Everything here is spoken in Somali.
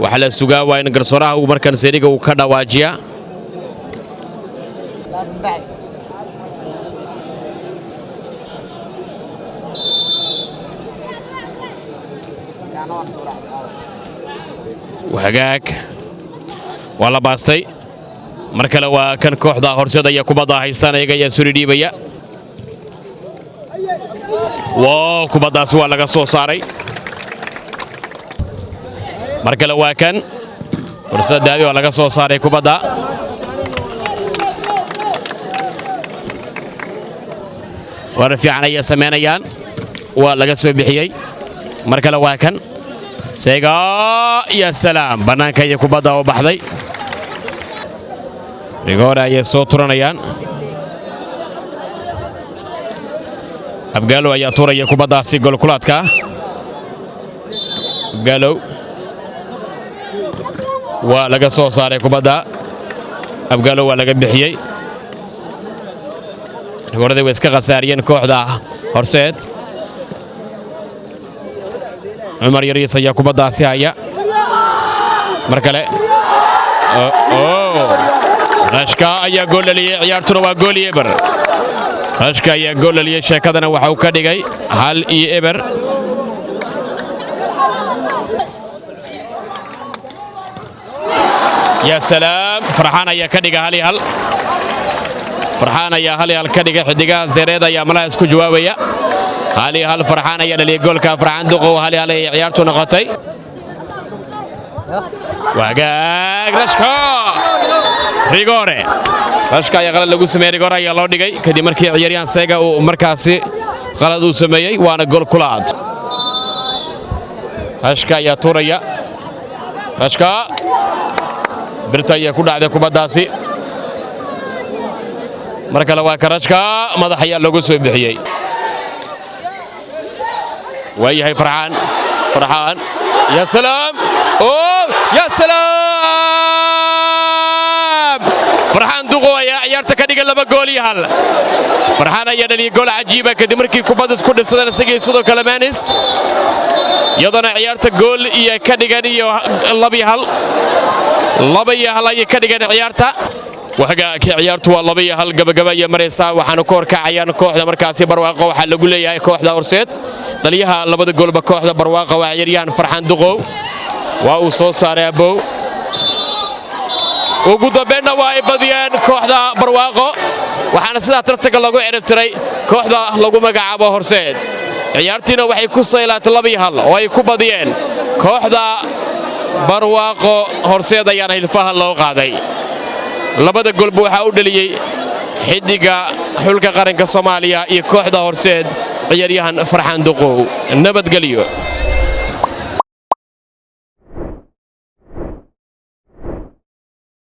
waxa la sugaa waa in garsooraha uu markan seeriga uu ka dhawaajiya وهجاك والله باستي مركله وكان كوحده هرسد ayaa kubada haystaan ayaga suri dhiibaya waa kubadaas waa laga soo saaray markale waa kan fursad daawi waa laga soo saaray kubada war fiican ay sameynayaan waa laga soo bixiyay markale waa kan seega ya salaam banaanka ay kubada oo baxday rigora ay soo turanayaan abgaalo ayaa turaya kubadaasi gol kulaadka abgaalo waa laga soo saaray kubada abgaalo waa laga bixiyay rigorada way iska qasaariyeen kooxda horseed عمر يريس ayaa kubadaasi haya markale rashka ayaa gool dhaliyay ciyaartuna waa gool eber rashka ayaa gool dhaliyay sheekadana waxa uu ka dhigay 1 eber ya salaam farxaan ayaa ka dhigay 1 farxaan ayaa 1 ka dhigay xidigaha zeereed ayaa malaha isku jawaabaya هل فرحان يدلي جولك فرحان دقو هل عيارته نقطي وجاك رشكا ريغوري رشكا يا غلط لجوس مي ريغورا يا لو دقي كدي مركي عياريان سيجا ومركاسي غلط وسميي وانا جول كلاد رشكا يا توريا رشكا برتا يا كودا عدا كوباداسي مركلا واك رشكا ماذا حيا لجوس بحيي وياي فرحان يا سلام اوه يا سلام فرحان دغو يا عيارته كدغ لبا جولي هل فرحان يا دلي جول عجيبه كدي مركي كوبادس ku dhifsadana sigay sidoo kale maanis yadana ciyaarta gool iyo ka dhigan iyo 2-1 ay ka dhigan ciyaarta waxa ka ciyaartu waa 2-1 gabagaba iyo mareysa waxaanu ka horkacayaan kooxda markaasi barwaaqo waxa lagu leeyahay kooxda horseed daliyaha labada goolba kooxda barwaaqo waa ciyaaryahan farxaan duqow waa uu soo saaray abow ugu dambeynna waa ay badiyeen kooxda barwaaqo waxaana sidaa tartanka lagu ciribtiray kooxda lagu magacaabo horseed ciyaartiina waxay ku saylaatay 2-1 oo ay ku badiyeen kooxda barwaaqo horseed ayaana hilfaha loo qaaday labada goolba waxa uu dhaliyay xidiga xulka qaranka Soomaaliya iyo kooxda horseed ciyaaryahan farxaan duqow nabad galiyo